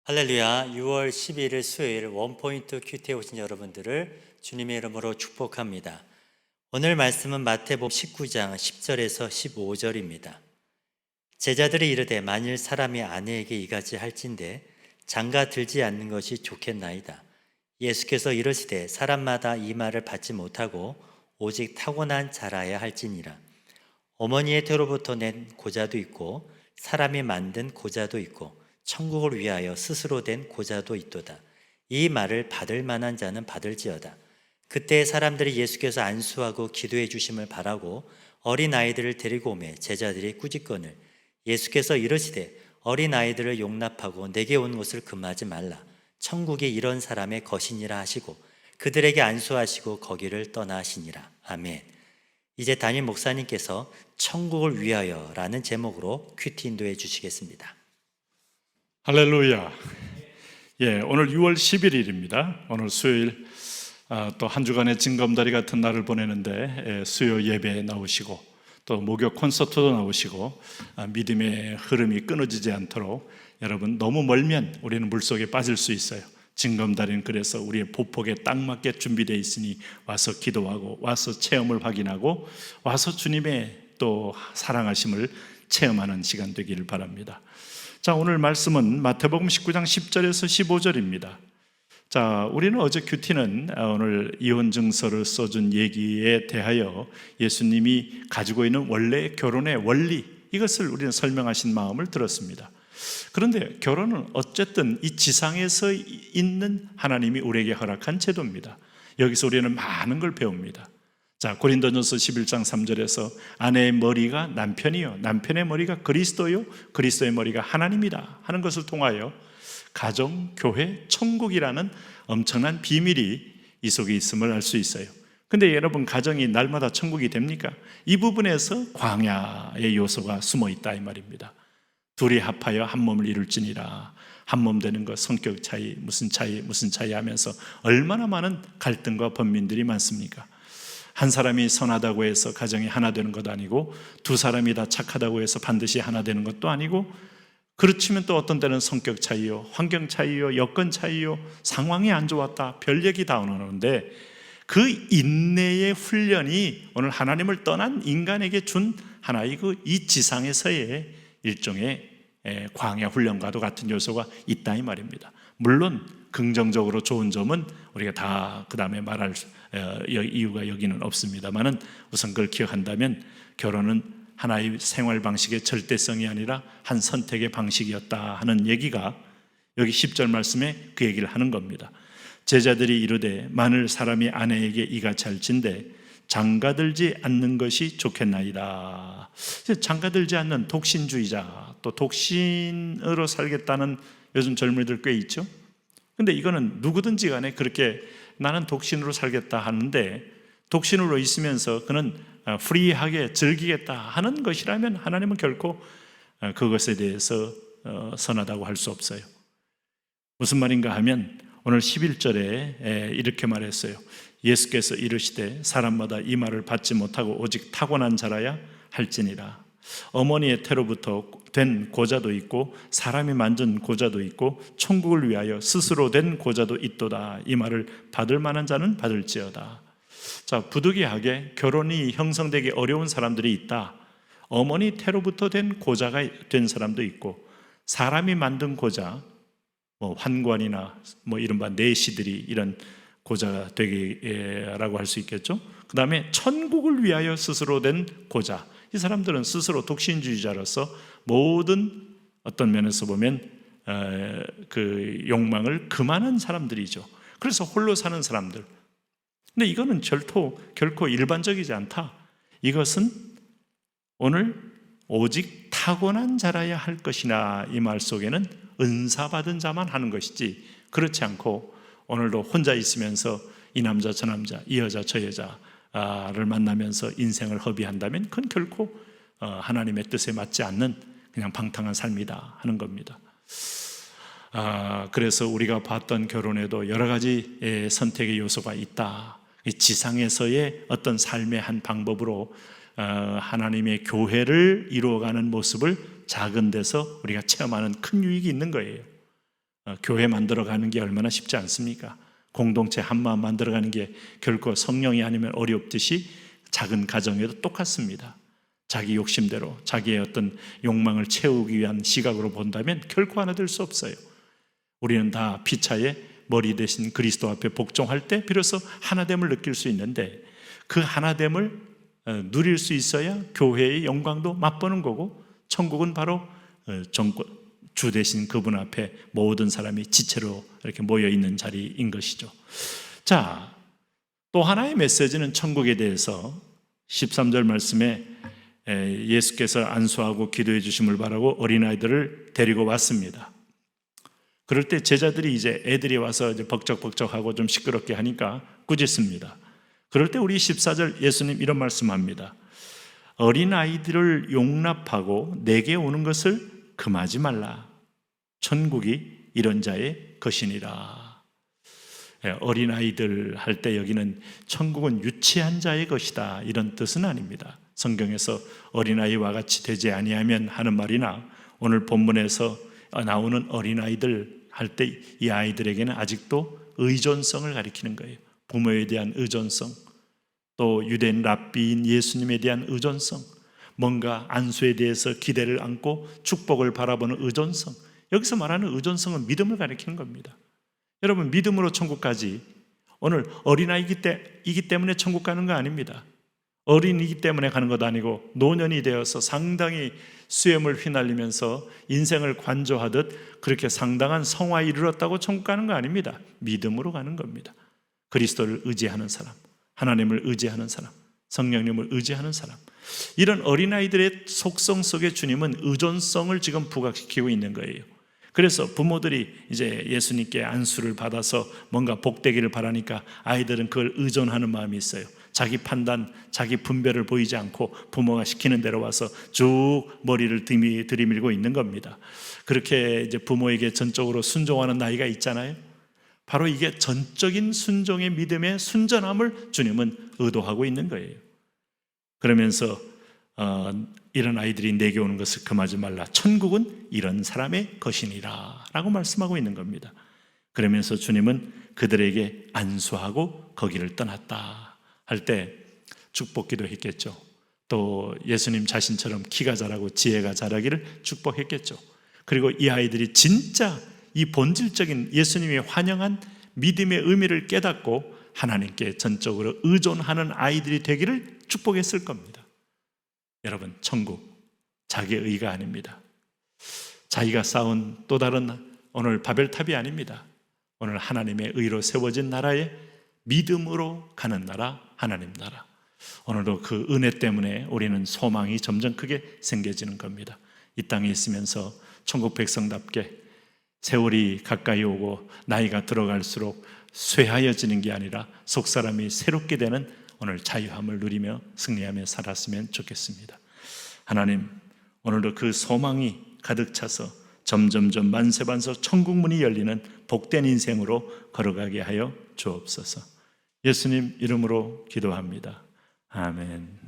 할렐루야. 6월 12일 수요일 원포인트 큐티에 오신 여러분들을 주님의 이름으로 축복합니다. 오늘 말씀은 마태복음 19장 10절에서 15절입니다. 제자들이 이르되 만일 사람이 아내에게 이같이 할진대 장가 들지 않는 것이 좋겠나이다. 예수께서 이르시되 사람마다 이 말을 받지 못하고 오직 타고난 자라야 할지니라. 어머니의 태로부터 낸 고자도 있고 사람이 만든 고자도 있고 천국을 위하여 스스로 된 고자도 있도다. 이 말을 받을 만한 자는 받을지어다. 그때 사람들이 예수께서 안수하고 기도해 주심을 바라고 어린아이들을 데리고 오매 제자들이 꾸짖거늘 예수께서 이르시되 어린아이들을 용납하고 내게 온 것을 금하지 말라. 천국이 이런 사람의 것이니라 하시고 그들에게 안수하시고 거기를 떠나시니라. 아멘. 이제 담임 목사님께서 천국을 위하여 라는 제목으로 큐티 인도해 주시겠습니다. 할렐루야. 오늘 6월 11일입니다. 오늘 수요일 또 한 주간의 징검다리 같은 날을 보내는데 수요 예배에 나오시고 또 목요 콘서트도 나오시고 믿음의 흐름이 끊어지지 않도록 여러분 너무 멀면 우리는 물속에 빠질 수 있어요. 징검다리는 그래서 우리의 보폭에 딱 맞게 준비되어 있으니 와서 기도하고 와서 체험을 확인하고 와서 주님의 또 사랑하심을 체험하는 시간 되기를 바랍니다. 자, 오늘 말씀은 마태복음 19장 10절에서 15절입니다. 자, 우리는 어제 큐티는 오늘 이혼 증서를 써준 얘기에 대하여 예수님이 가지고 있는 원래 결혼의 원리, 이것을 우리는 설명하신 마음을 들었습니다. 그런데 결혼은 어쨌든 이 지상에서 있는 하나님이 우리에게 허락한 제도입니다. 여기서 우리는 많은 걸 배웁니다. 자, 고린도전서 11장 3절에서 아내의 머리가 남편이요 남편의 머리가 그리스도요 그리스도의 머리가 하나님이다 하는 것을 통하여 가정, 교회, 천국이라는 엄청난 비밀이 이 속에 있음을 알 수 있어요. 근데 여러분, 가정이 날마다 천국이 됩니까? 이 부분에서 광야의 요소가 숨어 있다 이 말입니다. 둘이 합하여 한 몸을 이룰지니라. 한 몸 되는 것, 성격 차이, 무슨 차이 하면서 얼마나 많은 갈등과 번민들이 많습니까? 한 사람이 선하다고 해서 가정이 하나 되는 것도 아니고 두 사람이 다 착하다고 해서 반드시 하나 되는 것도 아니고, 그렇지만 또 어떤 때는 성격 차이요, 환경 차이요, 여건 차이요, 상황이 안 좋았다, 별 얘기 다 나오는데 그 인내의 훈련이 오늘 하나님을 떠난 인간에게 준 하나의 이 지상에서의 일종의 광야 훈련과도 같은 요소가 있다 이 말입니다. 물론 긍정적으로 좋은 점은 우리가 다 그 다음에 말할 이유가 여기는 없습니다만은 우선 그걸 기억한다면 결혼은 하나의 생활 방식의 절대성이 아니라 한 선택의 방식이었다 하는 얘기가 여기 10절 말씀에 그 얘기를 하는 겁니다. 제자들이 이르되 만일 사람이 아내에게 이같이 할진대 장가들지 않는 것이 좋겠나이다. 장가들지 않는 독신주의자, 또 독신으로 살겠다는 요즘 젊은이들 꽤 있죠. 근데 이거는 누구든지 간에 그렇게 나는 독신으로 살겠다 하는데, 독신으로 있으면서 그는 프리하게 즐기겠다 하는 것이라면 하나님은 결코 그것에 대해서 선하다고 할 수 없어요. 무슨 말인가 하면 오늘 11절에 이렇게 말했어요. 예수께서 이르시되 사람마다 이 말을 받지 못하고 오직 타고난 자라야 할지니라. 어머니의 태로부터 된 고자도 있고 사람이 만든 고자도 있고 천국을 위하여 스스로 된 고자도 있도다. 이 말을 받을 만한 자는 받을지어다. 자, 부득이하게 결혼이 형성되기 어려운 사람들이 있다. 어머니 태로부터 된 고자가 된 사람도 있고 사람이 만든 고자, 환관이나 이른바 내시들이 이런 고자가 되기라고 할 수 있겠죠. 그 다음에 천국을 위하여 스스로 된 고자, 이 사람들은 스스로 독신주의자로서 모든 어떤 면에서 보면 그 욕망을 금하는 사람들이죠. 그래서 홀로 사는 사람들. 근데 이거는 결코 일반적이지 않다. 이것은 오늘 오직 타고난 자라야 할 것이나 이 말 속에는 은사받은 자만 하는 것이지, 그렇지 않고 오늘도 혼자 있으면서 이 남자 저 남자, 이 여자 저 여자를 만나면서 인생을 허비한다면 그건 결코 하나님의 뜻에 맞지 않는 그냥 방탕한 삶이다 하는 겁니다. 그래서 우리가 봤던 결혼에도 여러 가지 선택의 요소가 있다. 지상에서의 어떤 삶의 한 방법으로 하나님의 교회를 이루어가는 모습을 작은 데서 우리가 체험하는 큰 유익이 있는 거예요. 교회 만들어가는 게 얼마나 쉽지 않습니까? 공동체 한마음 만들어가는 게 결코 성령이 아니면 어렵듯이 작은 가정에도 똑같습니다. 자기 욕심대로 자기의 어떤 욕망을 채우기 위한 시각으로 본다면 결코 하나 될 수 없어요. 우리는 다 피차에 머리 대신 그리스도 앞에 복종할 때 비로소 하나됨을 느낄 수 있는데, 그 하나됨을 누릴 수 있어야 교회의 영광도 맛보는 거고, 천국은 바로 주 대신 그분 앞에 모든 사람이 지체로 이렇게 모여 있는 자리인 것이죠. 자, 또 하나의 메시지는 천국에 대해서 13절 말씀에 예수께서 안수하고 기도해 주심을 바라고 어린아이들을 데리고 왔습니다. 그럴 때 제자들이 이제 애들이 와서 이제 벅적벅적하고 좀 시끄럽게 하니까 꾸짖습니다. 그럴 때 우리 14절 예수님 이런 말씀합니다. 어린아이들을 용납하고 내게 오는 것을 금하지 말라. 천국이 이런 자의 것이니라. 어린아이들 할 때 여기는 천국은 유치한 자의 것이다, 이런 뜻은 아닙니다. 성경에서 어린아이와 같이 되지 아니하면 하는 말이나 오늘 본문에서 나오는 어린아이들 할 때 이 아이들에게는 아직도 의존성을 가리키는 거예요. 부모에 대한 의존성, 또 유대인 랍비인 예수님에 대한 의존성, 뭔가 안수에 대해서 기대를 안고 축복을 바라보는 의존성. 여기서 말하는 의존성은 믿음을 가리키는 겁니다. 여러분, 믿음으로 천국 가지, 오늘 어린아이이기 때문에 천국 가는 거 아닙니다. 어린이기 때문에 가는 것도 아니고 노년이 되어서 상당히 수염을 휘날리면서 인생을 관조하듯 그렇게 상당한 성화에 이르렀다고 천국 가는 거 아닙니다. 믿음으로 가는 겁니다. 그리스도를 의지하는 사람, 하나님을 의지하는 사람, 성령님을 의지하는 사람, 이런 어린아이들의 속성 속에 주님은 의존성을 지금 부각시키고 있는 거예요. 그래서 부모들이 이제 예수님께 안수를 받아서 뭔가 복되기를 바라니까 아이들은 그걸 의존하는 마음이 있어요. 자기 판단, 자기 분별을 보이지 않고 부모가 시키는 대로 와서 쭉 머리를 들이밀고 있는 겁니다. 그렇게 이제 부모에게 전적으로 순종하는 나이가 있잖아요. 바로 이게 전적인 순종의 믿음의 순전함을 주님은 의도하고 있는 거예요. 그러면서 이런 아이들이 내게 오는 것을 금하지 말라. 천국은 이런 사람의 것이니라 라고 말씀하고 있는 겁니다. 그러면서 주님은 그들에게 안수하고 거기를 떠났다 할 때 축복기도 했겠죠. 또 예수님 자신처럼 키가 자라고 지혜가 자라기를 축복했겠죠. 그리고 이 아이들이 진짜 이 본질적인 예수님이 환영한 믿음의 의미를 깨닫고 하나님께 전적으로 의존하는 아이들이 되기를 축복했을 겁니다. 여러분, 천국 자기의 의가 아닙니다. 자기가 쌓은 또 다른 오늘 바벨탑이 아닙니다. 오늘 하나님의 의로 세워진 나라에 믿음으로 가는 나라, 하나님 나라. 오늘도 그 은혜 때문에 우리는 소망이 점점 크게 생겨지는 겁니다. 이 땅에 있으면서 천국 백성답게 세월이 가까이 오고 나이가 들어갈수록 쇠하여지는 게 아니라 속사람이 새롭게 되는 오늘 자유함을 누리며 승리하며 살았으면 좋겠습니다. 하나님, 오늘도 그 소망이 가득 차서 점점점 만세반석 천국 문이 열리는 복된 인생으로 걸어가게 하여 주옵소서. 예수님 이름으로 기도합니다. 아멘.